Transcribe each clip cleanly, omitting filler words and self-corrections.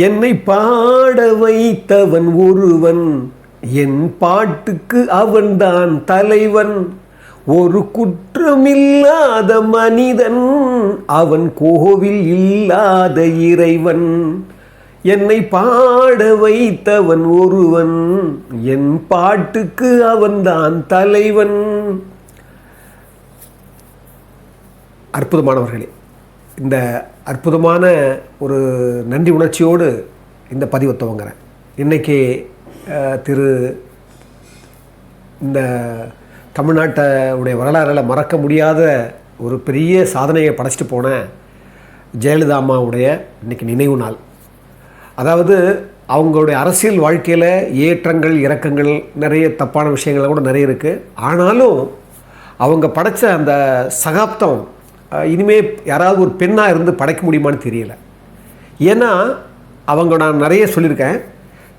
என்னை பாட வைத்தவன் ஒருவன், என் பாட்டுக்கு அவன்தான் தலைவன். ஒரு குற்றமில்லாத மனிதன், அவன் கோவில் இல்லாத இறைவன். என்னை பாட வைத்தவன் ஒருவன், என் பாட்டுக்கு அவன்தான் தலைவன். அற்புதமானவர்களே, இந்த அற்புதமான ஒரு நன்றி உணர்ச்சியோடு இந்த பதிவை துவங்குறேன். இன்றைக்கி இந்த தமிழ்நாட்டுடைய வரலாறில் மறக்க முடியாத ஒரு பெரிய சாதனையை படைச்சிட்டு போன ஜெயலலிதா அம்மாவுடைய இன்றைக்கி நினைவு நாள். அதாவது அவங்களுடைய அரசியல் வாழ்க்கையில் ஏற்றங்கள் இறக்கங்கள் நிறைய தப்பான விஷயங்கள் கூட நிறைய இருக்குது. ஆனாலும் அவங்க படைத்த அந்த சகாப்தம் இனிமேல் யாராவது ஒரு பெண்ணாக இருந்து படைக்க முடியுமான்னு தெரியல. ஏன்னா நான் நிறைய சொல்லியிருக்கேன்,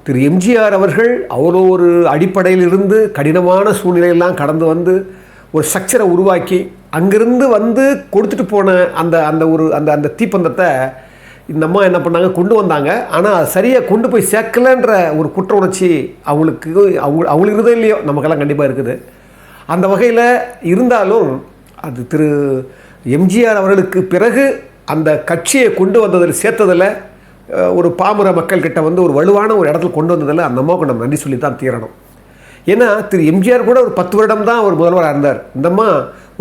திரு எம்ஜிஆர் அவர்கள் அவ்வளோ ஒரு அடிப்படையிலிருந்து கடினமான சூழ்நிலையெல்லாம் கடந்து வந்து ஒரு ஸ்ட்ரக்சரை உருவாக்கி அங்கிருந்து வந்து கொடுத்துட்டு போன அந்த தீப்பந்தத்தை இந்த அம்மா என்ன பண்ணாங்க, கொண்டு வந்தாங்க. ஆனால் அது சரியாக கொண்டு போய் சேர்க்கலைன்ற ஒரு குற்ற உணர்ச்சி அவங்களுக்கு இருந்தோ இல்லையோ, நமக்கெல்லாம் கண்டிப்பாக இருக்குது. அந்த வகையில் இருந்தாலும் அது திரு எம்ஜிஆர் அவர்களுக்கு பிறகு அந்த கட்சியை கொண்டு வந்ததில் சேர்த்ததில் ஒரு பாமர மக்கள்கிட்ட வந்து ஒரு வலுவான ஒரு இடத்துல கொண்டு வந்ததில் அந்த அம்மாவுக்கு நம்ம நன்றி சொல்லி தான் தீரணும். ஏன்னா திரு எம்ஜிஆர் கூட ஒரு 10 வருடம் தான் ஒரு முதல்வராக இருந்தார். இந்த அம்மா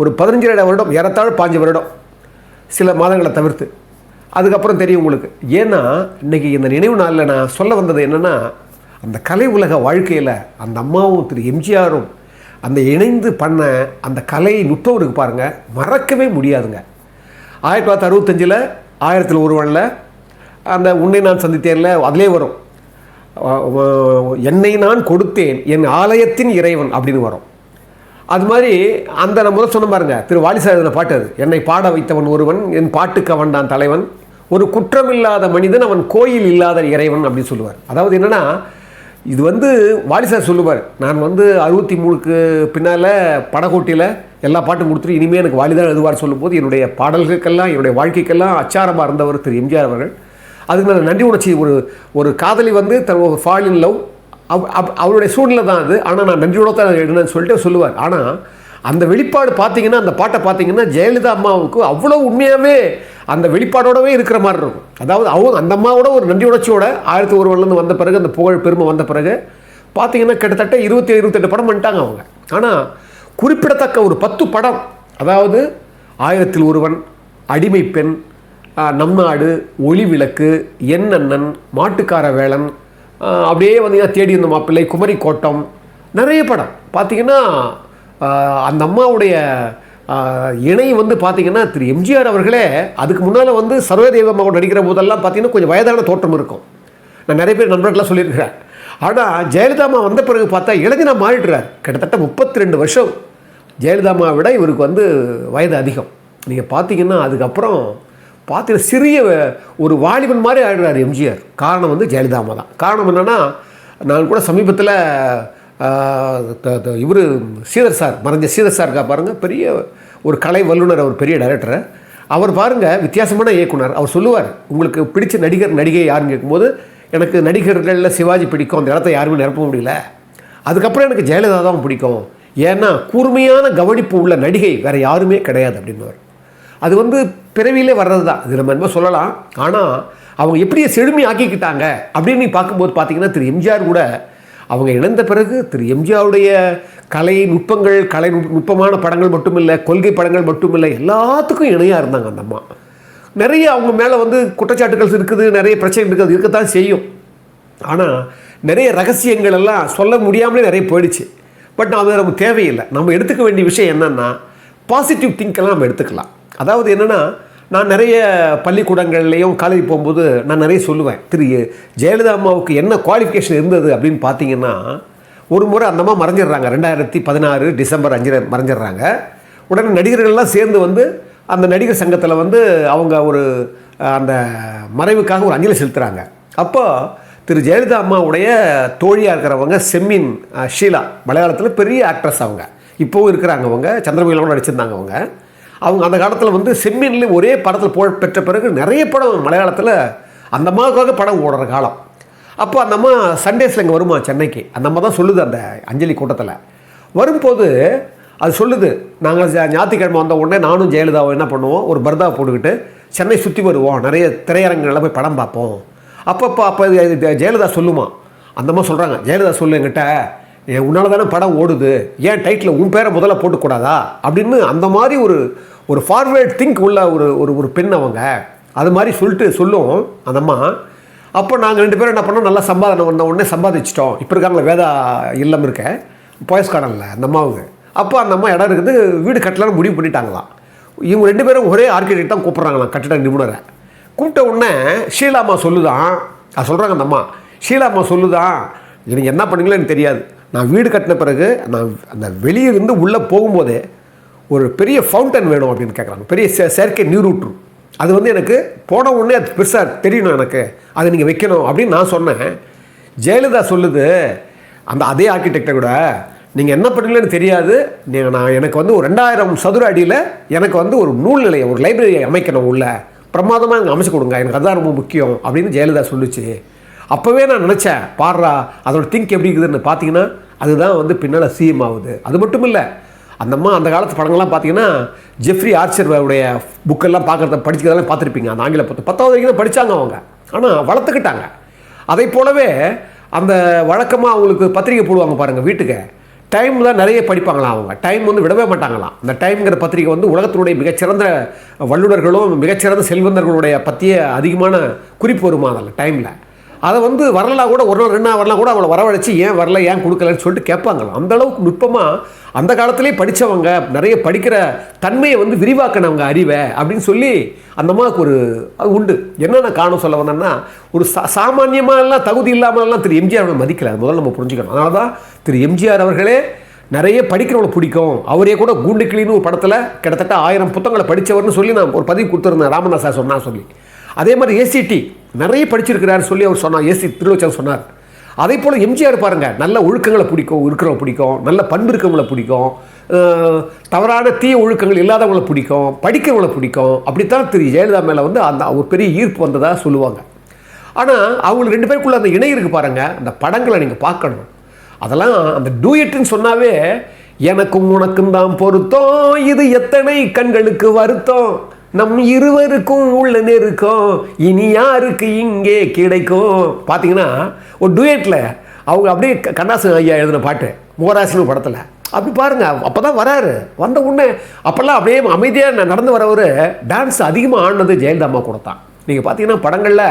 ஒரு 15 வருடம், ஏறத்தாழ 5 வருடம், சில மாதங்களை தவிர்த்து. அதுக்கப்புறம் தெரியும் உங்களுக்கு. ஏன்னா இன்றைக்கி இந்த நினைவு நாளில் நான் சொல்ல வந்தது என்னென்னா, அந்த கலை உலக வாழ்க்கையில் அந்த அம்மாவும் திரு எம்ஜிஆரும் அந்த இணைந்து பண்ண அந்த கலை நுட்பம் இருக்கு பாருங்கள், மறக்கவே முடியாதுங்க. 1965 1000 ஒருவனில் அந்த உன்னை நான் சந்தித்தேன்ல, அதிலே வரும், என்னை நான் கொடுத்தேன் என் ஆலயத்தின் இறைவன் அப்படின்னு வரும். அது மாதிரி அந்த நான் முதல் சொன்ன பாருங்க, திரு வாலிசார் எழுதின பாட்டு அது, என்னை பாட வைத்தவன் ஒருவன், என் பாட்டுக்கு அவன் தான் தலைவன். ஒரு குற்றமில்லாத மனிதன், அவன் கோயில் இல்லாத இறைவன் அப்படின்னு சொல்லுவார். அதாவது என்னென்னா, இது வந்து வாலிசார் சொல்லுவார், நான் வந்து 63க்கு பின்னால் படகோட்டியில் எல்லா பாட்டும் கொடுத்துட்டு இனிமேல் எனக்கு வாலிதான் எழுதுவார் சொல்லும்போது, என்னுடைய பாடல்களுக்கெல்லாம் என்னுடைய வாழ்க்கைக்கெல்லாம் அச்சாரமாக இருந்தவர் திரு எம்ஜிஆர் அவர்கள். அதுக்கு நான் நன்றி உணர்ச்சி. ஒரு காதலி வந்து ஃபால் இன் லவ், அவருடைய சூழ்நிலை தான் அது. ஆனால் நான் நன்றியோட தான் எழுதுனேன்னு சொல்லிட்டு சொல்லுவார். ஆனால் அந்த வெளிப்பாடு பார்த்தீங்கன்னா, அந்த பாட்டை பார்த்தீங்கன்னா, ஜெயலலிதா அம்மாவுக்கு அவ்வளோ உண்மையாகவே அந்த வெளிப்பாடோடவே இருக்கிற மாதிரி இருக்கும். அதாவது அந்த அம்மாவோட ஒரு நன்றி உணர்ச்சியோட 1001 வந்த பிறகு, அந்த புகழ் பெருமை வந்த பிறகு பார்த்தீங்கன்னா கிட்டத்தட்ட 27-28 படம் பண்ணிட்டாங்க அவங்க. ஆனால் குறிப்பிடத்தக்க ஒரு 10 படம், அதாவது 1001, அடிமை பெண், நம் நாடு, ஒளி விளக்கு, என் அண்ணன், மாட்டுக்கார வேளன், அப்படியே வந்தீங்கன்னா தேடி இருந்த மாப்பிள்ளை, குமரி கோட்டம், நிறைய படம் பார்த்தீங்கன்னா அந்த அம்மாவுடைய இணை வந்து பார்த்திங்கன்னா திரு எம்ஜிஆர் அவர்களே. அதுக்கு முன்னால் வந்து சர்வதேவ அம்மாவோட நடிக்கிற போதெல்லாம் பார்த்திங்கன்னா கொஞ்சம் வயதான தோற்றம் இருக்கும். நான் நிறைய பேர் நண்பர்கள்லாம் சொல்லியிருக்கிறேன். ஆனால் ஜெயலலிதா அம்மா வந்த பிறகு பார்த்தா இளைஞனாக மாறிடுறார். கிட்டத்தட்ட 32 வருஷம் ஜெயலலிதா அம்மாவை விட இவருக்கு வந்து வயது அதிகம். நீங்கள் பார்த்தீங்கன்னா அதுக்கப்புறம் பார்த்தீங்கன்னா சிறிய ஒரு வாலிபன் மாதிரி ஆகிடுறாரு எம்ஜிஆர். காரணம் வந்து ஜெயலலிதா அம்மா தான். காரணம் என்னென்னா, நான் கூட சமீபத்தில் இவர் ஸ்ரீதர் சார், மறைஞ்ச ஸ்ரீதர் சார் இருக்கா பாருங்கள், பெரிய ஒரு கலை வல்லுனர், அவர் பெரிய டைரக்டர். அவர் பாருங்கள் வித்தியாசமான இயக்குனர். அவர் சொல்லுவார், உங்களுக்கு பிடிச்ச நடிகர் நடிகை யாருன்னு கேட்கும்போது, எனக்கு நடிகர்களில் சிவாஜி பிடிக்கும், அந்த இடத்த யாருமே நிரப்ப முடியல. அதுக்கப்புறம் எனக்கு ஜெயலலிதா தான் பிடிக்கும், ஏன்னா கூர்மையான கவனிப்பு உள்ள நடிகை வேறு யாருமே கிடையாது அப்படின்னுவார். அது வந்து பிறவியிலே வர்றது தான், இது நம்ம என்ன சொல்லலாம். ஆனால் அவங்க எப்படி செழுமை ஆக்கிக்கிட்டாங்க அப்படின்னு பார்க்கும்போது பார்த்தீங்கன்னா, திரு எம்ஜிஆர் கூட அவங்க இணைந்த பிறகு திரு எம்ஜிஆருடைய கலை நுட்பங்கள், நுட்பமான படங்கள் மட்டும் இல்லை, கொள்கை படங்கள் மட்டும் இல்லை, எல்லாத்துக்கும் இணையாக இருந்தாங்க அந்த அம்மா. நிறைய அவங்க மேலே வந்து குற்றச்சாட்டுகள் இருக்குது, நிறைய பிரச்சனை இருக்குது, இருக்கத்தான் செய்யும். ஆனால் நிறைய ரகசியங்கள் எல்லாம் சொல்ல முடியாமலே நிறைய போயிடுச்சு. பட் அது நமக்கு தேவையில்லை. நம்ம எடுத்துக்க வேண்டிய விஷயம் என்னென்னா, பாசிட்டிவ் திங்கெல்லாம் நம்ம எடுத்துக்கலாம். அதாவது என்னென்னா, நான் நிறைய பள்ளிக்கூடங்கள்லேயும் காலேஜ் போகும்போது நான் நிறைய சொல்லுவேன், திரு ஜெயலலிதா அம்மாவுக்கு என்ன குவாலிஃபிகேஷன் இருந்தது அப்படின்னு பார்த்தீங்கன்னா, ஒரு முறை அந்த அம்மா மறைஞ்சிடுறாங்க. 2016 டிசம்பர் 5 மறைஞ்சிடுறாங்க. உடனே நடிகர்கள்லாம் சேர்ந்து வந்து அந்த நடிகர் சங்கத்தில் வந்து அவங்க ஒரு அந்த மறைவுக்காக ஒரு அஞ்சலி செலுத்துகிறாங்க. அப்போ திரு ஜெயலலிதா அம்மாவுடைய தோழியாக இருக்கிறவங்க செம்மின் ஷீலா, மலையாளத்தில் பெரிய ஆக்ட்ரஸ் அவங்க, இப்போவும் இருக்கிறாங்க. அவங்க சந்திரமுகிலோடு நடிச்சிருந்தாங்க. அவங்க அந்த காலத்தில் வந்து செம்மீன்லேயும் ஒரே படத்தில் புகழ் பெற்ற பிறகு நிறைய படம் மலையாளத்தில் அந்த அம்மாவுக்காக படம் ஓடுற காலம். அப்போ அந்த அம்மா சண்டேஸில் இங்கே வருமா சென்னைக்கு. அந்த அம்மா தான் சொல்லுது அந்த அஞ்சலி கூட்டத்தில் வரும்போது, அது சொல்லுது, நாங்கள் ஞாயிற்றுக்கிழமை வந்த உடனே நானும் ஜெயலலிதாவும் என்ன பண்ணுவோம், ஒரு பர்தா போட்டுக்கிட்டு சென்னை சுற்றி வருவோம், நிறைய திரையரங்குகளில் போய் படம் பார்ப்போம். அப்போ ஜெயலலிதா சொல்லுமா, அந்த அம்மா சொல்கிறாங்க, ஜெயலலிதா சொல்லு என்கிட்ட, உன்னால தானே படம் ஓடுது, ஏன் டைட்டில் உன் பேரை முதல்ல போட்டுக்கூடாதா அப்படின்னு. அந்த மாதிரி ஒரு ஃபார்வேர்ட் திங்க் உள்ள ஒரு பெண் அவங்க. அது மாதிரி சொல்லும் அந்த அம்மா. அப்போ நாங்கள் 2 பேரும் என்ன பண்ணோம், நல்லா சம்பாதனை வந்த உடனே சம்பாதிச்சிட்டோம். இப்போ இருக்காங்களே வேதா இல்லம் இருக்க பாய்ஸ் கார்டனில் அந்த அம்மாவுக்கு. அப்போ அந்த அம்மா இடம் இருக்குது, வீடு கட்டலான்னு முடிவு பண்ணிட்டாங்களாம். இவங்க 2 பேரும் ஒரே ஆர்கிடெக்ட் தான் கூப்பிட்றாங்களாம், கட்டிட நிபுணரை. கூப்பிட்ட உடனே ஷீலாம்மா சொல்லுதான், அது சொல்கிறாங்க அந்த அம்மா, ஷீலாம்மா சொல்லுதான், எனக்கு என்ன பண்ணீங்களோ எனக்கு தெரியாது, நான் வீடு கட்டின பிறகு நான் அந்த வெளியிருந்து உள்ளே போகும்போதே ஒரு பெரிய ஃபவுண்டன் வேணும் அப்படின்னு கேட்குறாங்க, பெரிய செயற்கை நீரூற்று. அது எனக்கு போன உடனே அது பெருசாக தெரியணும், எனக்கு அதை நீங்கள் வைக்கணும் அப்படின்னு நான் சொன்னேன். ஜெயலலிதா சொல்லுது அதே ஆர்கிடெக்டை கூட, நீங்கள் என்ன பண்ணீங்களேன்னு தெரியாது, நான் எனக்கு ஒரு 2000 சதுர அடியில் எனக்கு ஒரு நூல் நிலையம், ஒரு லைப்ரரி அமைக்கணும், உள்ள பிரமாதமாக எனக்கு அமைச்சு கொடுங்க, எனக்கு அதுதான் ரொம்ப முக்கியம் அப்படின்னு ஜெயலலிதா சொல்லிச்சு. அப்போவே நான் நினச்சேன், பாடுறா அதோட திங்க் எப்படி இருக்குதுன்னு பார்த்தீங்கன்னா அதுதான் பின்னால் சிஎம் ஆகுது. அது மட்டும் இல்லை, அந்த அம்மா அந்த காலத்து படங்கள்லாம் பார்த்தீங்கன்னா ஜெஃப்ரி ஆர்ச்சருடைய புக்கெல்லாம் படிச்சுக்கிறதெல்லாம் பார்த்துருப்பீங்க. அந்த ஆங்கில 10வது வரைக்கும் தான் படித்தாங்க அவங்க, ஆனால் வளர்த்துக்கிட்டாங்க. அதை போலவே அந்த வழக்கமாக அவங்களுக்கு பத்திரிக்கை போடுவாங்க பாருங்கள் வீட்டுக்கு, டைம் தான் நிறைய படிப்பாங்களாம் அவங்க. டைம் விடவே மாட்டாங்களாம். அந்த டைம்ங்கிற பத்திரிக்கை உலகத்தினுடைய மிகச்சிறந்த வல்லுநர்களும் மிகச்சிறந்த செல்வந்தர்களுடைய பற்றிய அதிகமான குறிப்பு வருமா அதில் டைமில். அதை வரலாம் கூட, ஒரு நாள் 2 நாள் வரலாம் கூட, அவளை வரவழைச்சி ஏன் வரல, ஏன் கொடுக்கலன்னு சொல்லிட்டு கேட்பாங்களாம். அந்தளவுக்கு நுட்பமாக அந்த காலத்திலே படித்தவங்க, நிறைய படிக்கிற தன்மையை விரிவாக்கினவங்க அறிவை அப்படின்னு சொல்லி அந்த அம்மாவுக்கு அது உண்டு. என்னென்ன காரணம் சொல்ல வந்தேன்னா, ஒரு சாமானியமாகலாம் தகுதி இல்லாமலாம் திரு எம்ஜிஆர் அவர்கள் மதிக்கலை. அது முதல்ல நம்ம புரிஞ்சுக்கணும். அதனால தான் திரு எம்ஜிஆர் அவர்களே நிறைய படிக்கிறவங்களை பிடிக்கும். அவரே கூட கூண்டு கிளின்னு ஒரு படத்தில் கிட்டத்தட்ட 1000 புத்தகங்களை படித்தவர்னு சொல்லி நான் ஒரு பதிவு கொடுத்துருந்தேன், ராமதாஸ் சார் சொன்னா சொல்லி. அதே மாதிரி ஏசிடி நிறைய படிச்சிருக்கிறாரு சொல்லி அவர் சொன்னார், ஏசி திருவச்சன் சொன்னார். அதே போல் எம்ஜிஆர் பாருங்கள், நல்ல ஒழுக்கங்களை பிடிக்கும், இருக்கிறவங்க பிடிக்கும், நல்ல பண்பு இருக்கவங்களை பிடிக்கும், தவறான தீய ஒழுக்கங்கள் இல்லாதவங்களை பிடிக்கும், படிக்கிறவங்களை பிடிக்கும். அப்படித்தான் திரு ஜெயலலிதா மேலே அந்த ஒரு பெரிய ஈர்ப்பு வந்ததாக சொல்லுவாங்க. ஆனால் அவங்க 2 பேருக்குள்ள அந்த இணை இருக்குது பாருங்கள், அந்த படங்களை நீங்கள் பார்க்கணும். அதெல்லாம் அந்த டூயட்டுன்னு சொன்னாவே, எனக்கும் உனக்கும் தான் பொருத்தம், இது எத்தனை கண்களுக்கு வருத்தம், நம் இருவருக்கும் உள்ள நெருக்கம், இனி யாருக்கு இங்கே கிடைக்கும். பார்த்தீங்கன்னா ஒரு டூயட்டில் அவங்க அப்படியே கண்ணாசன் ஐயா எழுதின பாட்டு முகராசினு படத்தில் அப்படி பாருங்கள். அப்போ தான் வராரு, வந்த உடனே அப்போல்லாம் அப்படியே அமைதியாக நடந்து வரவர் டான்ஸ் அதிகமாக ஆடினது ஜெயலலிதா அம்மா கூட தான். நீங்கள் பார்த்தீங்கன்னா படங்களில்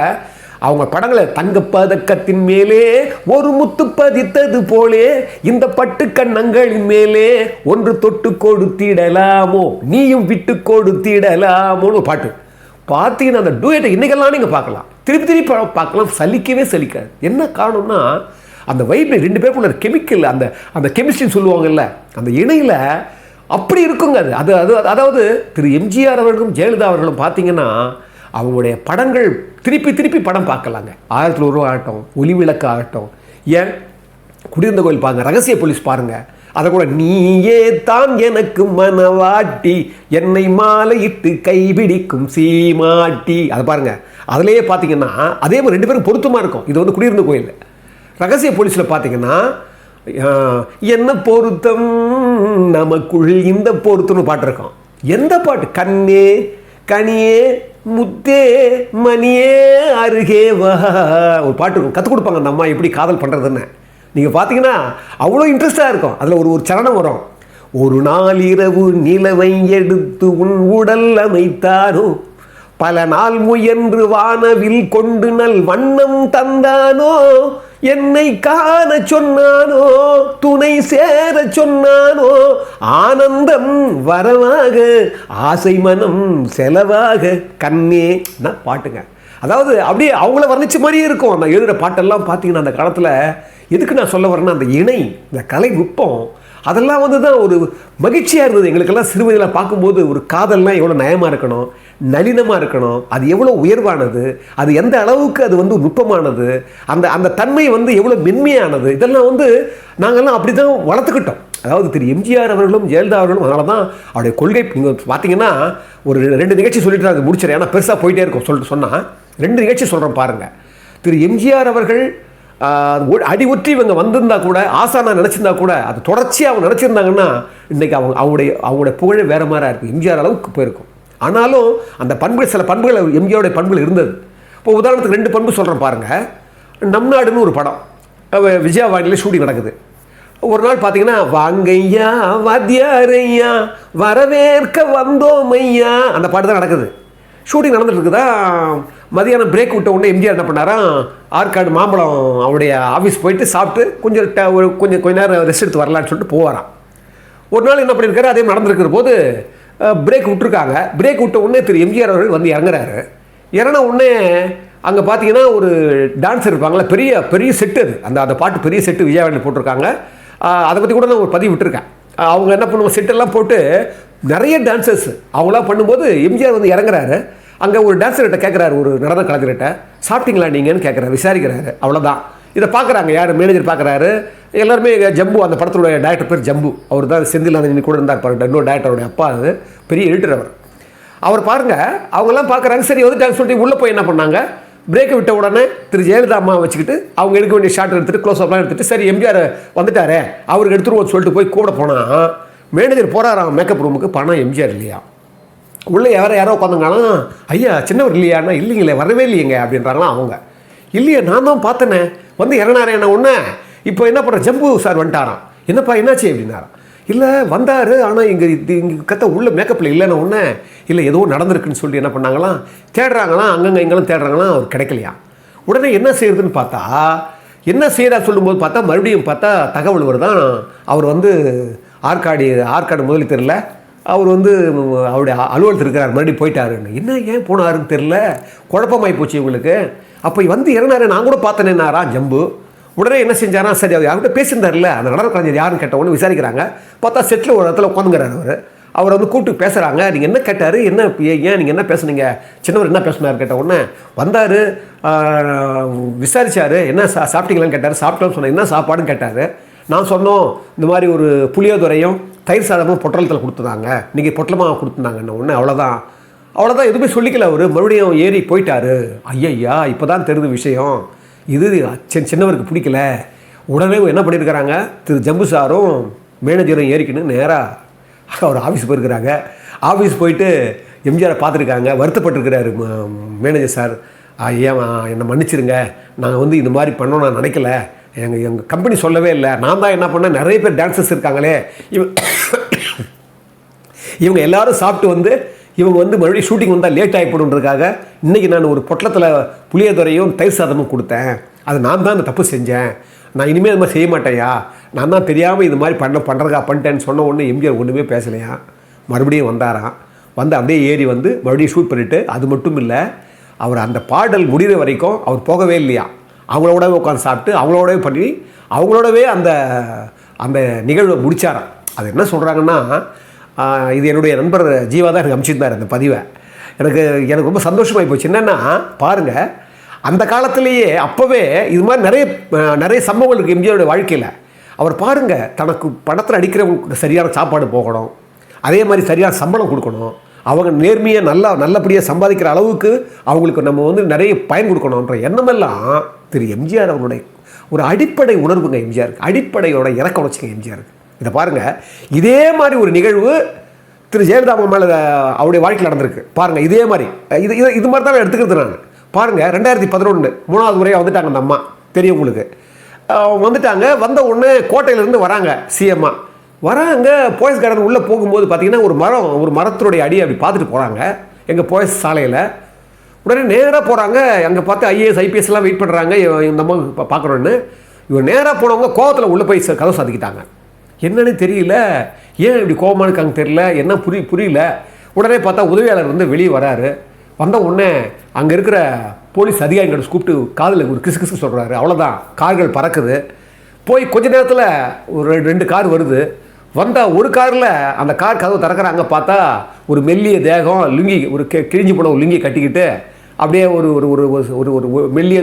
அவங்க படங்களை தங்கப்பதக்கத்தின் மேலே ஒரு முத்து பதித்தது போலே, இந்த பட்டு கண்ணங்களின் மேலே ஒன்று தொட்டு கொடுத்திடலாமோ, நீயும் விட்டு கொடுத்திடலாமோன்னு பாட்டு பார்த்தீங்கன்னா அந்த டூயட்டை இன்றைக்கெல்லாம் நீங்கள் பார்க்கலாம், திருப்பி பார்க்கலாம், சலிக்காது. என்ன காரணம்னா அந்த வைப் 2 பேருக்குள்ள கெமிக்கல், அந்த கெமிஸ்ட்ரின்னு சொல்லுவாங்கல்ல, அந்த இணையில் அப்படி இருக்குங்க. அதாவது திரு எம்ஜிஆர் அவர்களும் ஜெயலலிதா அவர்களும் பார்த்தீங்கன்னா அவங்களுடைய படங்கள் திருப்பி படம் பார்க்கலாங்க. 1001 ஆகட்டும், ஒளி விளக்கு ஆகட்டும், ஏன் குடியிருந்த கோயில் பாருங்க, ரகசிய போலீஸ் பாருங்கள், அதை கூட நீயே தான் எனக்கு மனவாட்டி, என்னை மாலையிட்டு கைபிடிக்கும் சீமாட்டி, அதை பாருங்கள். அதிலேயே பார்த்தீங்கன்னா அதே மாதிரி 2 பேரும் பொருத்தமாக இருக்கும். இது குடியிருந்த கோயில். ரகசிய போலீஸில் பார்த்தீங்கன்னா என்ன பொருத்தம் நமக்குள் இந்த பொருத்தம்னு பாட்டு இருக்கும். எந்த பாட்டு, கண்ணே கனியே முத்தே மணியே அருகே வா, ஒரு பாட்டு இருக்கும். கற்றுக் கொடுப்பாங்க அந்த அம்மா எப்படி காதல் பண்ணுறதுன்னு. நீங்கள் பார்த்தீங்கன்னா அவ்வளோ இன்ட்ரெஸ்டாக இருக்கும். அதில் ஒரு சரணம் வரும், ஒரு நாள் இரவு நிலவை எடுத்து உன் உடல் அமைத்தானோ, பல நாள் முயன்று வானவில் கொண்டு நல் வண்ணம் தந்தானோ, என்னை காண சொன்னானோ, துணை சேர சொன்னானோ, ஆனந்தம் வரவாக ஆசை மனம் செலவாக கண்ணே பாட்டுங்க. அதாவது அப்படியே அவங்கள வர்ணிச்ச மாதிரியே இருக்கும் அந்த எழுதுகிற பாட்டெல்லாம். பார்த்தீங்கன்னா அந்த காலத்தில் எதுக்கு நான் சொல்ல வரேன்னா, அந்த இணை, இந்த கலை நுட்பம், அதெல்லாம் தான் ஒரு மகிழ்ச்சியாக இருந்தது எங்களுக்கெல்லாம் சிறு வயதில் பார்க்கும்போது. ஒரு காதல்லாம் எவ்வளோ நயமாக இருக்கணும், நளினமாக இருக்கணும், அது எவ்வளோ உயர்வானது, அது எந்த அளவுக்கு அது நுட்பமானது, அந்த தன்மை எவ்வளோ மென்மையானது, இதெல்லாம் நாங்கள்லாம் அப்படி தான் வளர்த்துக்கிட்டோம். அதாவது திரு எம்ஜிஆர் அவர்களும் ஜெயலலிதா அவர்களும் அதனால தான் அவருடைய கொள்கை. நீங்கள் பார்த்தீங்கன்னா ஒரு 2 நிகழ்ச்சி சொல்லிட்டு அது முடிச்சிடறேன், ஏன்னா பெருசாக போயிட்டே இருக்கும் சொல்லிட்டு சொன்னால், 2 நிகழ்ச்சி சொல்கிறேன் பாருங்கள். திரு எம்ஜிஆர் அவர்கள் அடி ஒற்றி இவங்க வந்திருந்தா கூட, ஆசானா நினச்சிருந்தா கூட, அது தொடர்ச்சியாக அவங்க நினச்சிருந்தாங்கன்னா இன்றைக்கி அவங்களுடைய புகழே வேறு மாதிரி இருக்குது, எம்ஜிஆர் அளவுக்கு போயிருக்கும். ஆனாலும் அந்த பண்புகள், சில பண்புகள் எம்ஜிஆருடைய பண்புகள் இருந்தது. இப்போ உதாரணத்துக்கு 2 பண்பு சொல்கிறேன் பாருங்கள். நம் நாடுன்னு ஒரு படம் விஜயவாணியில் ஷூட்டிங் நடக்குது. ஒரு நாள் பார்த்தீங்கன்னா, வாங்கையா வாத்தியாரையா வரவேற்க வந்தோம் ஐயா, அந்த பாட்டு தான் நடக்குது. ஷூட்டிங் நடந்துட்டு இருக்குதா, மதியானம் பிரேக் விட்ட உடனே எம்ஜிஆர் என்ன பண்ணாராம், ஆற்காடு மாம்பழம் அவருடைய ஆஃபீஸ் போயிட்டு சாப்பிட்டு கொஞ்சம் நேரம் ரெஸ்ட் எடுத்து வரலான்னு சொல்லிட்டு போவாராம். ஒரு நாள் என்ன பண்ணியிருக்காரு, அதே நடந்துருக்கிற போது பிரேக் விட்டுருக்காங்க. பிரேக் விட்ட உடனே திரு எம்ஜிஆர் அவர்கள் வந்து இறங்குறாரு. இறங்கின உடனே அங்கே பார்த்தீங்கன்னா ஒரு டான்ஸர் இருப்பாங்களா, பெரிய பெரிய செட்டு, அது அந்த பாட்டு பெரிய செட்டு விஜயவாணியில் போட்டிருக்காங்க. அதை பற்றி கூட நான் ஒரு பதிவு விட்டுருக்கேன். அவங்க என்ன பண்ணுவோம், செட்டெல்லாம் போட்டு நிறைய டான்சர்ஸ் அவங்களாம் பண்ணும்போது எம்ஜிஆர் வந்து இறங்குறாரு. அங்கே ஒரு டான்ஸர்கிட்ட கேட்குறாரு, ஒரு நடன கலைஞர்கிட்ட, சாப்பிட்டீங்களா நீங்கன்னு கேட்குறாரு, விசாரிக்கிறாரு. அவ்வளோதான். இதை பார்க்குறாங்க யார், மேனேஜர் பார்க்குறாரு. எல்லாருமே ஜம்பு, அந்த படத்துடைய டைரக்டர் பேர் ஜம்பு, அவர் தான் செந்தில் கூட இருந்தார் பாருங்க, இன்னொரு டைரக்டருடைய அப்பா, அது பெரிய எடிட்டர் அவர் பாருங்கள். அவங்கெல்லாம் பார்க்குறாங்க. சரி வந்துட்டாங்க சொல்லிட்டு உள்ளே போய் என்ன பண்ணாங்க, பிரேக்கை விட்ட உடனே திரு ஜெயலலிதா அம்மா வச்சுக்கிட்டு அவங்க எடுக்க வேண்டிய ஷாட் எடுத்துகிட்டு க்ளோஸ் அப்லாம் எடுத்துகிட்டு, சரி எம்ஜிஆர் வந்துட்டாரே அவருக்கு எடுத்துருவோம் சொல்லிட்டு போய் கூட போனால், மேனேஜர் போகிறாராம் மேக்கப் ரூமுக்கு, பணம் எம்ஜிஆர் இல்லையா. உள்ளே யாரோ உட்காந்துங்களாம், ஐயா சின்னவர் இல்லையாண்ணா, இல்லைங்களே வரவே இல்லையங்க அப்படின்றாங்களாம். அவங்க இல்லையா, நான் தான் பார்த்தேனே வந்து இறங்கினாரே என்ன ஒன்று, இப்போ என்ன பண்ணுற ஜம்பு சார் வந்துட்டாராம், என்னப்பா என்னாச்சு அப்படின்னாராம். இல்லை வந்தார், ஆனால் இங்கே கத்த உள்ள மேக்கப்பில் இல்லைன்னு ஒன்று, இல்லை ஏதோ நடந்திருக்குன்னு சொல்லி என்ன பண்ணாங்களாம், தேடுறாங்களாம், அங்கங்கே இங்கெல்லாம் தேடுறாங்களாம், அவர் கிடைக்கலையா. உடனே என்ன செய்யறதுன்னு பார்த்தா, என்ன செய்யறா சொல்லும்போது பார்த்தா, மறுபடியும் பார்த்தா தகவல் வருதான், அவர் வந்து ஆற்காடு முதலில் தெரியல, அவர் வந்து அவருடைய அலுவலகத்தில் இருக்கிறார், மறுபடியும் போயிட்டாருன்னு. என்ன ஏன் போனாருன்னு தெரில, குழப்பமாகி போச்சு இவங்களுக்கு. அப்போ வந்து இறனாரு, நான் கூட பார்த்தேன்னாரா ஜம்பு. உடனே என்ன செஞ்சாரா, சரி அவர் யார்கிட்ட பேசியிருந்தார்ல அந்த நடன கலைஞர் யாருன்னு கேட்டவொன்னு விசாரிக்கிறாங்க. பார்த்தா செட்டில் ஒரு இடத்துல உட்காந்துங்கிறார். அவர் வந்து கூப்பிட்டு பேசுகிறாங்க. நீங்கள் என்ன கேட்டார், என்ன ஏன் நீங்கள் என்ன பேசுனீங்க, சின்னவர் என்ன பேசுனார் கேட்ட உடனே, வந்தார் விசாரித்தார், என்ன சாப்பிட்டீங்களான்னு கேட்டார். சாப்பிட்டோன்னு சொன்னேன். என்ன சாப்பாடுன்னு கேட்டார். நான் சொன்னோம், இந்த மாதிரி ஒரு புளியோதரையும் தயிர் சாதமும் பொட்டலத்தில் கொடுத்துருந்தாங்க, நீங்கள் பொட்டலமாக கொடுத்துருந்தாங்கன்னு ஒன்று. அவ்வளோதான் எதுவுமே சொல்லிக்கல. அவர் மறுபடியும் ஏறி போயிட்டார். ஐயா இப்போ தான் தெரிஞ்ச விஷயம், இது சின்னவருக்கு பிடிக்கல. உடனே என்ன பண்ணியிருக்கிறாங்க, திரு ஜம்பு சாரும் மேனேஜரும் ஏறிக்கணும் நேராக அவர் ஆஃபீஸ் போயிருக்கிறாங்க. ஆஃபீஸ் போயிட்டு எம்ஜிஆரை பார்த்துருக்காங்க. வருத்தப்பட்டிருக்கிறாரு மேனேஜர் சார், ஐயா என்னை மன்னிச்சிருங்க, நாங்கள் வந்து இந்த மாதிரி பண்ணோம் நான் நினைக்கல, எங்கள் கம்பெனி சொல்லவே இல்லை, நான் தான் என்ன பண்ணேன், நிறைய பேர் டான்ஸர்ஸ் இருக்காங்களே, இவங்க எல்லோரும் சாப்பிட்டு வந்து இவங்க வந்து மறுபடியும் ஷூட்டிங் வந்தால் லேட் ஆகிப்படுன்றதுக்காக இன்றைக்கி நான் ஒரு பொட்டலத்தில் புளியோதரையும் தயிர் சாதமும் கொடுத்தேன், அது நான் தான் அந்த தப்பு செஞ்சேன், நான் இனிமேல் அது மாதிரி செய்ய மாட்டேயா, நான் தான் தெரியாமல் இது மாதிரி பண்ணிட்டேன்னு சொன்ன ஒன்று எம்ஜிஆர் ஒன்றுமே பேசலையா. மறுபடியும் வந்தாராம். வந்து அப்படியே ஏறி வந்து மறுபடியும் ஷூட் பண்ணிவிட்டு, அது மட்டும் இல்லை, அவர் அந்த பாடல் முடிகிற வரைக்கும் அவர் போகவே இல்லையா. அவங்களோடவே உட்காந்து சாப்பிட்டு அவங்களோடவே பண்ணி அவங்களோடவே அந்த அந்த நிகழ்வை முடித்தாராம். அது என்ன சொல்கிறாங்கன்னா, இது என்னுடைய நண்பர் ஜீவா தான் எனக்கு அனுப்பிச்சிருந்தார் அந்த பதிவை. எனக்கு ரொம்ப சந்தோஷமாகி போச்சு. என்னென்னா பாருங்கள், அந்த காலத்திலேயே அப்போவே இது மாதிரி நிறைய சம்பவங்கள் இருக்குது எம்ஜிஆருடைய வாழ்க்கையில். அவர் பாருங்கள், தனக்கு படத்தில் அடிக்கிறவங்களுக்கு சரியான சாப்பாடு போகணும், அதே மாதிரி சரியான சம்பளம் கொடுக்கணும், அவங்க நேர்மையாக நல்லபடியாக சம்பாதிக்கிற அளவுக்கு அவங்களுக்கு நம்ம வந்து நிறைய பயன் கொடுக்கணுன்ற எண்ணமெல்லாம் திரு எம்ஜிஆர் அவருடைய ஒரு அடிப்படை உணர்வுங்க. எம்ஜிஆருக்கு அடிப்படையோட இறக்க உணர்ச்சிங்க எம்ஜிஆருக்கு. இதை பாருங்கள், இதே மாதிரி ஒரு நிகழ்வு திரு ஜெயலலிதா மேலே அவருடைய வாழ்க்கையில் நடந்திருக்கு பாருங்கள். இதே மாதிரி இது மாதிரி தான் எடுத்துக்கிறது நான். பாருங்கள், 2011 3வது முறையாக வந்துட்டாங்க அந்த அம்மா, தெரியும் உங்களுக்கு. வந்துட்டாங்க. வந்த உடனே கோட்டையிலேருந்து வராங்க சிஎம்மா. வராங்க, போயஸ் கார்டன் உள்ளே போகும்போது பார்த்தீங்கன்னா ஒரு மரத்தினுடைய அடியை அப்படி பார்த்துட்டு போகிறாங்க எங்கள் போயஸ் சாலையில். உடனே நேராக போகிறாங்க. அங்கே பார்த்து ஐஏஎஸ் ஐபிஎஸ்லாம் வெயிட் பண்ணுறாங்க இந்த அம்மா பார்க்குறோன்னு. இவர் நேராக போனவங்க கோவத்தில் உள்ளே போய் கதவை சாதிக்கிட்டாங்க. என்னன்னு தெரியல, ஏன் இப்படி கோபமாக இருக்காங்க தெரியல, என்ன புரியல. உடனே பார்த்தா உதவியாளர் வந்து வெளியே வராரு. வந்த உடனே அங்கே இருக்கிற போலீஸ் அதிகாரிகளை கூப்பிட்டு காதில் ஒரு கிசு சொல்கிறாரு. அவ்வளோதான், கார்கள் பறக்குது. போய் கொஞ்ச நேரத்தில் ஒரு 2 கார் வருது. வந்தால் ஒரு காரில் அந்த கார் கதவு திறக்கிறாங்க. பார்த்தா ஒரு மெல்லிய தேகம், லுங்கி, ஒரு கிழிஞ்சு போன ஒரு லுங்கி கட்டிக்கிட்டு அப்படியே ஒரு ஒரு ஒரு மெல்லிய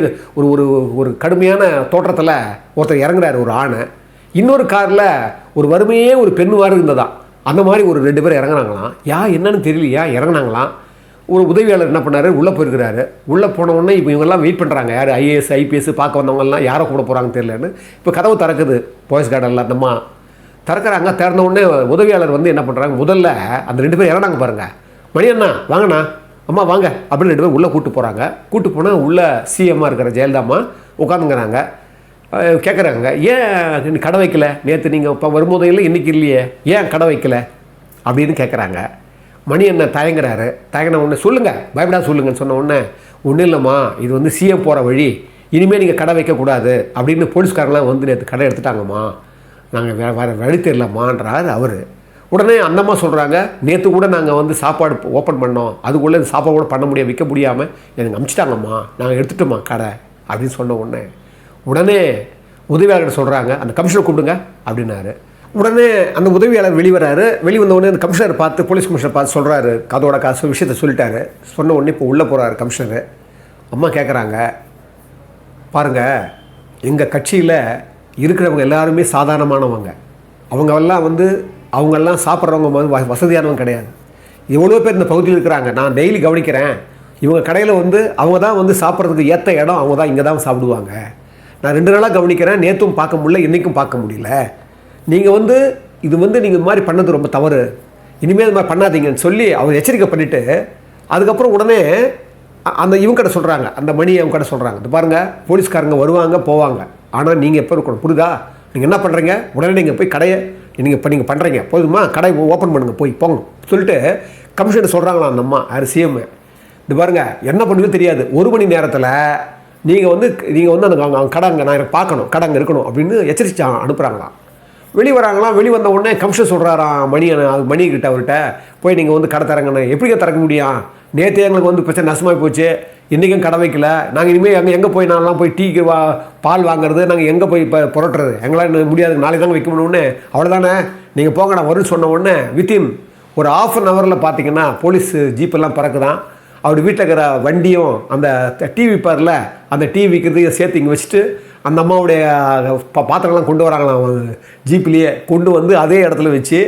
ஒரு கடுமையான தோற்றத்தில் ஒருத்தர் இறங்குறாரு, ஒரு ஆணை. இன்னொரு காரில் ஒரு வறுமையே ஒரு பெண் மாதிரி இருந்ததா. அந்த மாதிரி ஒரு 2 பேர் இறங்குனாங்களாம். என்னன்னு தெரியலையா இறங்குனாங்களாம். ஒரு உதவியாளர் என்ன பண்ணார், உள்ளே போயிருக்கிறாரு. உள்ளே போன உடனே இப்போ இவங்கெல்லாம் வெயிட் பண்ணுறாங்க, யார் ஐஏஎஸ் ஐபிஎஸ் பார்க்க வந்தவங்கலாம் யாரை கூட போகிறாங்கன்னு தெரியலன்னு. இப்போ கதவு திறக்குது, போயஸ் கார்டனில் அந்தம்மா திறக்கிறாங்க. திறந்த உடனே உதவியாளர் வந்து என்ன பண்ணுறாங்க, முதல்ல அந்த 2 பேர் இறந்தாங்க பாருங்கள், மணி அண்ணா வாங்கண்ணா, அம்மா வாங்க அப்படின்னு 2 பேர் உள்ளே கூப்பிட்டு போகிறாங்க. கூப்பிட்டு போனால் உள்ளே சிஎம்மாக இருக்கிற ஜெயலலிதாம்மா உட்காந்துங்கிறாங்க. கேட்குறாங்க, ஏன் கடை வைக்கல, நேற்று நீங்கள் இப்போ வரும்போது இல்லை இன்றைக்கி இல்லையே, ஏன் கடை வைக்கல அப்படின்னு கேட்குறாங்க. மணி என்ன தயங்குறாரு. தயங்கின உடனே சொல்லுங்கள், பயப்படா சொல்லுங்கன்னு சொன்ன உடனே, ஒன்றும் இல்லைம்மா, இது வந்து சிஎம் போகிற வழி, இனிமேல் நீங்கள் கடை வைக்கக்கூடாது அப்படின்னு போலீஸ்காரங்களாம் வந்து நேற்று கடை எடுத்துட்டாங்கம்மா, நாங்கள் வேறு வழி தெரியலம்மான்றார் அவர். உடனே அந்தம்மா சொல்கிறாங்க, நேற்று கூட நாங்கள் வந்து சாப்பாடு ஓப்பன் பண்ணோம், அதுக்குள்ளே இந்த சாப்பாடு கூட பண்ண முடியாது, விற்க முடியாமல் எனக்கு அமுச்சிட்டாங்கம்மா, நாங்கள் எடுத்துட்டோம்மா கடை அப்படின்னு சொன்ன உடனே உதவியாளர் சொல்கிறாங்க, அந்த கமிஷனர் கூப்பிடுங்க அப்படின்னாரு. உடனே அந்த உதவியாளர் வெளிவராரு. வெளிவந்த உடனே அந்த கமிஷனர் பார்த்து, போலீஸ் கமிஷனர் பார்த்து சொல்கிறாரு, அதோட காசு விஷயத்த சொல்லிட்டாரு. சொன்ன உடனே இப்போ உள்ளே போகிறாரு கமிஷனர். அம்மா கேட்குறாங்க, பாருங்கள், எங்கள் கட்சியில் இருக்கிறவங்க எல்லாருமே சாதாரணமானவங்க, அவங்கெல்லாம் சாப்பிட்றவங்க வந்து வசதியானவங்க கிடையாது. எவ்வளோ பேர் இந்த பகுதியில் இருக்கிறாங்க, நான் டெய்லி கவனிக்கிறேன், இவங்க கடையில் வந்து அவங்க தான் வந்து சாப்பிட்றதுக்கு ஏற்ற இடம், அவங்க தான் இங்கே தான் சாப்பிடுவாங்க. நான் 2 நாளாக கவனிக்கிறேன், நேற்றும் பார்க்க முடியல, இன்றைக்கும் பார்க்க முடியல. நீங்கள் வந்து இது வந்து நீங்கள் இது மாதிரி பண்ணது ரொம்ப தவறு, இனிமேல் இது மாதிரி பண்ணாதீங்கன்னு சொல்லி அவர் எச்சரிக்கை பண்ணிவிட்டு, அதுக்கப்புறம் உடனே அந்த இவங்க கடை சொல்கிறாங்க, அந்த மணி அவங்க கடை சொல்கிறாங்க, இது பாருங்கள், போலீஸ்காரங்க வருவாங்க போவாங்க, ஆனால் நீங்கள் எப்போ இருக்கணும், புரியுதா, நீங்கள் என்ன பண்ணுறீங்க, உடனே நீங்கள் போய் கடையை நீங்கள் பண்ணுறீங்க போதுமா, கடை ஓப்பன் பண்ணுங்கள், போய் போங்க சொல்லிட்டு கமிஷனர் சொல்கிறாங்களா அந்த அம்மா, யார் சிஎம். இது பாருங்கள், என்ன பண்ணுறது தெரியாது, 1 மணி நேரத்தில் நீங்கள் வந்து அந்த கடைங்க நான் எனக்கு பார்க்கணும், கடைங்க இருக்கணும் அப்படின்னு எச்சரித்து அனுப்புகிறாங்களாம். வெளிவராங்களாம். வெளிவந்த உடனே கமிஷனர் சொல்கிறாராம் மணிக்கிட்ட, அவர்கிட்ட போய் நீங்கள் வந்து கடை தரங்கண்ணே, எப்படிங்க திறக்க முடியும், நேற்று எங்களுக்கு வந்து பிரச்சனை நஷ்டமாகி போச்சு, இன்றைக்கும் கடை வைக்கல, நாங்கள் இனிமேல் எங்கே போய் நான்லாம் போய் டீக்கு பால் வாங்குறது, நாங்கள் எங்கே போய் இப்போ புரட்டுறது, எங்களால் முடியாது, நாளைக்கு தாங்க வைக்க முடியும்னு, அவ்வளோதானே, நீங்கள் போங்க நான் வரும்னு சொன்ன உடனே வித்தின் ஒரு 1/2 ஹவரில் பார்த்தீங்கன்னா போலீஸ் ஜீப்பெல்லாம் பறக்குதான். அவர் வீட்டில் இருக்கிற வண்டியும் அந்த டிவி பாரில் அந்த டிவி விற்கிறதையும் சேர்த்து இங்கே வச்சுட்டு அந்த அம்மாவுடைய பாத்திரம்லாம் கொண்டு வராங்களாம், ஜீப்லேயே கொண்டு வந்து அதே இடத்துல வச்சு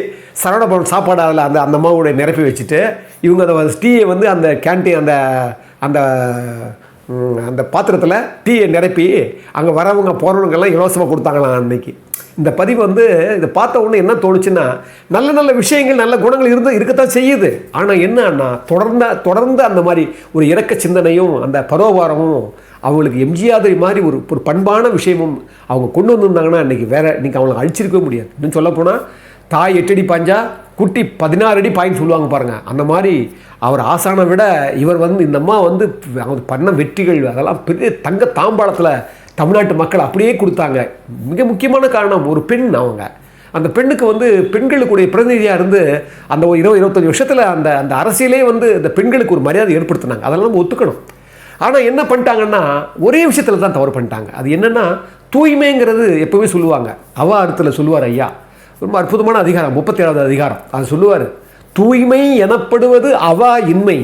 சரவணபவன் சாப்பாடு அதில் அந்த அம்மாவுடைய நிரப்பி வச்சுட்டு, இவங்க அந்த டீயை வந்து அந்த கேன்டீன் அந்த அந்த அந்த பாத்திரத்தில் டீயை நிரப்பி அங்கே வரவங்க போகிறவங்கெல்லாம் இலவசமாக கொடுத்தாங்களாம் அன்னைக்கு. இந்த பதிவு வந்து இதை பார்த்த உடனே என்ன தோணுச்சுன்னா, நல்ல நல்ல விஷயங்கள் நல்ல குணங்கள் இருக்கத்தான் செய்யுது. ஆனால் என்னன்னா தொடர்ந்து அந்த மாதிரி ஒரு இரக்க சிந்தனையும் அந்த பரோபாரமும் அவங்களுக்கு எம்ஜிஆர் மாதிரி ஒரு பண்பான விஷயமும் அவங்க கொண்டு வந்திருந்தாங்கன்னா இன்றைக்கி அவங்களை அழிச்சிருக்கவே முடியாது. இன்னும் சொல்லப்போனால் தாய் 8 அடி பாஞ்சா குட்டி 16 அடி பாயின்னு சொல்லுவாங்க பாருங்கள். அந்த மாதிரி அவர் ஆசானை விட இவர் வந்து இந்த அம்மா வந்து அவங்க பண்ண வெற்றிகள் அதெல்லாம் பெரிய தங்க தாம்பாளத்தில் தமிழ்நாட்டு மக்கள் அப்படியே கொடுத்தாங்க. மிக முக்கியமான காரணம் ஒரு பெண். அவங்க அந்த பெண்ணுக்கு வந்து பெண்களுக்குடைய பிரதிநிதியாக இருந்து அந்த 20-25 வருஷத்தில் அந்த அரசியலே வந்து இந்த பெண்களுக்கு ஒரு மரியாதை ஏற்படுத்தினாங்க. அதெல்லாம் நம்ம ஒத்துக்கணும். ஆனால் என்ன பண்ணிட்டாங்கன்னா ஒரே விஷயத்தில் தான் தவறு பண்ணிட்டாங்க. அது என்னென்னா தூய்மைங்கிறது எப்போவுமே சொல்லுவாங்க. அவா அர்த்தத்தில் சொல்லுவார் ஐயா, ரொம்ப அற்புதமான அதிகாரம் 37வது அதிகாரம். அது சொல்லுவார், தூய்மை எனப்படுவது அவா இன்மை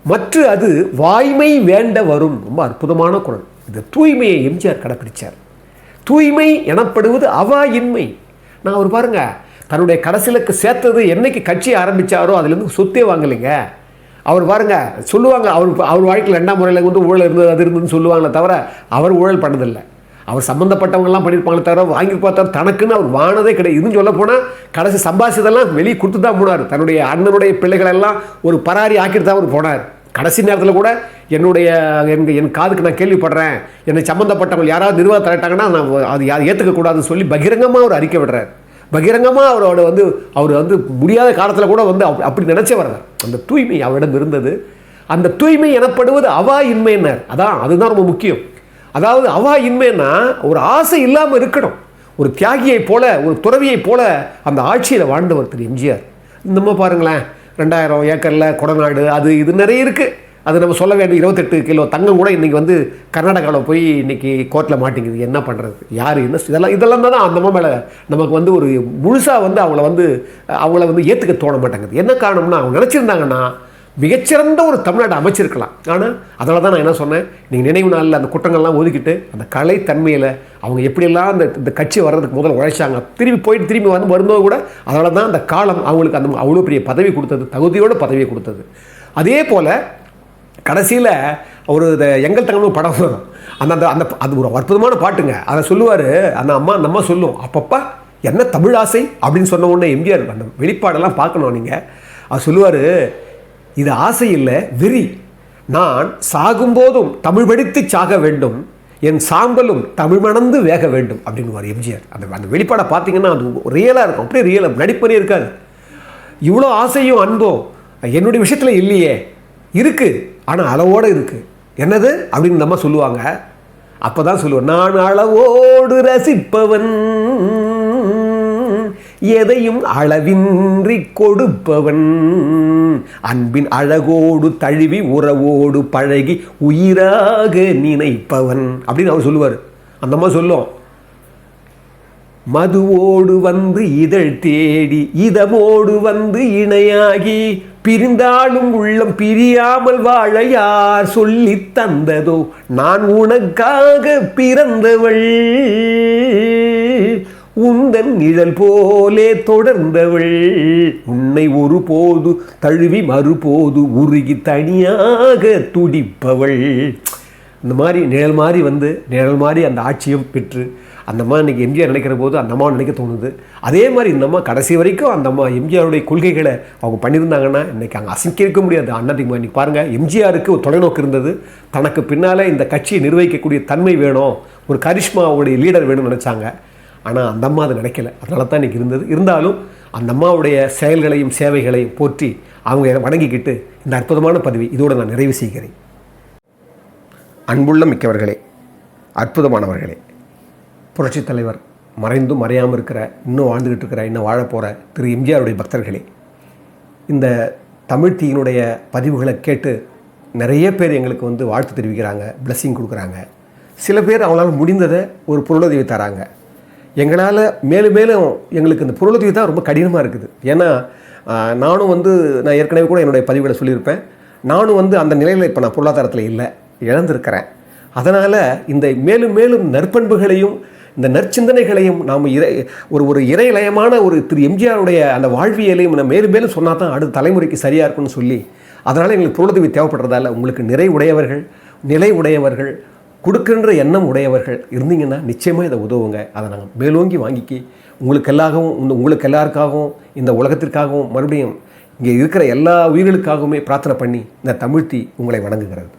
மற்ற அது வாய்மை வேண்ட வரும். ரொம்ப அற்புதமான குரல். இந்த தூய்மையை எம்ஜிஆர் கடைப்பிடிச்சார். தூய்மை எனப்படுவது அவா இன்மை. நான் அவர் பாருங்க, தன்னுடைய கடைசிலுக்கு சேர்த்தது என்னைக்கு கட்சி ஆரம்பித்தாரோ அதுலேருந்து சொத்தே வாங்கலைங்க. அவர் பாருங்க சொல்லுவாங்க, அவர் வாழ்க்கையில் 2ஆம் முறையில் வந்து ஊழல் இருந்தது அது இருந்ததுன்னு சொல்லுவாங்களே தவிர அவர் ஊழல் பண்ணதில்லை. அவர் சம்மந்தப்பட்டவங்கலாம் பண்ணியிருப்பாங்களே தவிர வாங்கியிருப்பா தவிர தனக்குன்னு அவர் வானதே கிடையாது. இதுன்னு சொல்ல போனால் கடைசி சம்பாதிச்சதெல்லாம் வெளியே கொடுத்து தான் போனார். தன்னுடைய அண்ணனுடைய பிள்ளைகளெல்லாம் ஒரு பராரி ஆக்கிட்டு தான் அவர் போனார். கடைசி நேரத்தில் கூட என் காதுக்கு நான் கேள்விப்படுறேன், என்னை சம்மந்தப்பட்டவங்க யாராவது நிர்வாகம் தரட்டாங்கன்னா நான் அது ஏற்றுக்கக்கூடாதுன்னு சொல்லி பகிரங்கமாக அவர் அறிக்கை விடுறார். பகிரங்கமாக அவர் வந்து முடியாத காலத்தில் கூட வந்து அப்படி நினச்சவர். அந்த தூய்மை அவரிடம் இருந்தது. அந்த தூய்மை எனப்படுவது அவா இன்மையினர். அதுதான் ரொம்ப முக்கியம். அதாவது அவா இன்மைன்னா ஒரு ஆசை இல்லாமல் இருக்கணும். ஒரு தியாகியை போல, ஒரு துறவியை போல அந்த ஆட்சியில் வாழ்ந்தவர் திரு எம்ஜிஆர். நம்ம பாருங்களேன், 2000 ஏக்கரில் கொடநாடு அது இது நிறைய இருக்குது. அது நம்ம சொல்ல வேண்டிய 28 கிலோ தங்கம் கூட இன்றைக்கி வந்து கர்நாடகாவில் போய் இன்றைக்கி கோர்ட்டில் மாட்டிங்குது. என்ன பண்ணுறது, யார் என்ன இதெல்லாம் தான் அந்த மேலே நமக்கு வந்து ஒரு முழுசாக வந்து அவங்கள வந்து ஏற்றுக்க தோண மாட்டேங்குது. என்ன காரணம்னா, அவங்க நினச்சிருந்தாங்கன்னா மிகச்சிறந்த ஒரு தமிழ்நாடு அமைச்சிருக்கலாம். ஆனால் அதனால தான் நான் என்ன சொன்னேன், நீங்கள் நினைவு நாளில் அந்த குற்றங்கள்லாம் ஒதுக்கிட்டு அந்த கலைத்தன்மையில் அவங்க எப்படியெல்லாம் இந்த கட்சி வர்றதுக்கு முதல்ல உழைச்சாங்க, திரும்பி வரும்போது கூட அதனால தான் அந்த காலம் அவங்களுக்கு அவ்வளோ பெரிய பதவி கொடுத்தது, தகுதியோட பதவியை கொடுத்தது. அதே போல் கடைசியில் ஒரு எங்கள் தங்கம்னு படம் வரும். அந்த அந்த அந்த அது ஒரு அற்புதமான பாட்டுங்க. அதை சொல்லுவார் அந்த அம்மா சொல்லும், அப்பப்பா என்ன தமிழ் ஆசை அப்படின்னு சொன்ன உடனே எம்ஜிஆர் அந்த வெளிப்பாடெல்லாம் பார்க்கணும் நீங்கள். அது சொல்லுவார், இது ஆசை இல்லை வெறி, நான் சாகும்போதும் தமிழ் படித்து சாக வேண்டும், என் சாம்பலும் தமிழ் மணந்து வேக வேண்டும் அப்படின்னுவார் எம்ஜிஆர். அந்த வெளிப்பாடை பார்த்தீங்கன்னா அது ரியலாக இருக்கும், அப்படியே ரியலாக நடிப்பறே இருக்காது. இவ்வளோ ஆசையும் அன்பும் என்னுடைய விஷயத்தில் இல்லையே, இருக்குது ஆனால் அளவோடு இருக்குது. என்னது அப்படின்னு நம்ம சொல்லுவாங்க. அப்போ தான் சொல்லுவேன், நான் அளவோடு ரசிப்பவன், எதையும் அளவின்றி கொடுப்பவன், அன்பின் அழகோடு தழுவி உறவோடு பழகி உயிராக நினைப்பவன் அப்படின்னு அவர் சொல்லுவார். அந்த அம்மா சொல்லும், மதுவோடு வந்து இதழ் தேடி இதமோடு வந்து இணையாகி பிரிந்தாலும் உள்ளம் பிரியாமல் வாழ யார் சொல்லி தந்ததோ, நான் உனக்காக பிறந்தவள், உந்தன் நிழல் போலே தொடர்ந்தவள், உன்னை ஒருபோது தழுவி மறுபோது உருகி தனியாக துடிப்பவள். இந்த மாதிரி நிழல் மாதிரி வந்து நிழல் மாதிரி அந்த ஆட்சியும் பெற்று அந்த அம்மா இன்றைக்கி எம்ஜிஆர் நினைக்கிற போது அந்த அம்மா நினைக்க தோணுது. அதே மாதிரி இந்த அம்மா கடைசி வரைக்கும் அந்த அம்மா எம்ஜிஆருடைய கொள்கைகளை அவங்க பண்ணியிருந்தாங்கன்னா இன்றைக்கி அங்கே அசைக்க முடியாது. அண்ணாதிமுக இன்றைக்கி பாருங்கள், எம்ஜிஆருக்கு ஒரு தொலைநோக்கு இருந்தது, தனக்கு பின்னால் இந்த கட்சியை நிர்வகிக்கக்கூடிய தன்மை வேணும், ஒரு கரிஷ்மாவுடைய லீடர் வேணும்னு நினச்சாங்க. ஆனால் அந்த அம்மா அதை நினைக்கல, அதனால தான் இன்றைக்கி இருந்தது. இருந்தாலும் அந்த அம்மாவுடைய செயல்களையும் சேவைகளையும் போற்றி அவங்க வணங்கிக்கிட்டு இந்த அற்புதமான பதிவை இதோடு நான் நிறைவு செய்கிறேன். அன்புள்ள மிக்கவர்களே, அற்புதமானவர்களே, புரட்சித் தலைவர் மறைந்தும் மறையாமல் இருக்கிற, இன்னும் வாழ்ந்துக்கிட்டு இருக்கிற, இன்னும் வாழப்போகிற திரு எம்ஜிஆருடைய பக்தர்களே, இந்த தமிழ் தீயினுடைய பதிவுகளை கேட்டு நிறைய பேர் எங்களுக்கு வந்து வாழ்த்து தெரிவிக்கிறாங்க, பிளஸ்ஸிங் கொடுக்குறாங்க. சில பேர் அவங்களால முடிந்ததை ஒரு பொருளுதவி தராங்க. எங்களால் மேலும் மேலும் எங்களுக்கு இந்த பொருளுதவி தான் ரொம்ப கடினமாக இருக்குது. ஏன்னா நானும் வந்து நான் ஏற்கனவே கூட என்னுடைய பதிவுகளை சொல்லியிருப்பேன், நானும் வந்து அந்த நிலையில் இப்போ நான் பொருளாதாரத்தில் இல்லை, இழந்திருக்கிறேன். அதனால் இந்த மேலும் மேலும் நற்பண்புகளையும் இந்த நற்சிந்தனைகளையும் நாம் ஒரு இறைலயமான ஒரு திரு எம்ஜிஆருடைய அந்த வாழ்வியலையும் நம்ம மேலும் மேலும் சொன்னால் தான் அடுத்த தலைமுறைக்கு சரியாக இருக்கும்னு சொல்லி, அதனால் எங்களுக்கு பொருளுதவி தேவைப்படுறதால உங்களுக்கு நிலை உடையவர்கள் கொடுக்கின்ற எண்ணம் உடையவர்கள் இருந்தீங்கன்னா நிச்சயமாக இதை உதவுங்க. அதை நாங்கள் மேலோங்கி வாங்கிக்கி உங்களுக்கு எல்லாருக்காகவும் இந்த உலகத்திற்காகவும் மறுபடியும் இங்கே இருக்கிற எல்லா உயிர்களுக்காகவுமே பிரார்த்தனை பண்ணி இந்த தமிழ்த்தி உங்களை வணங்குகிறது.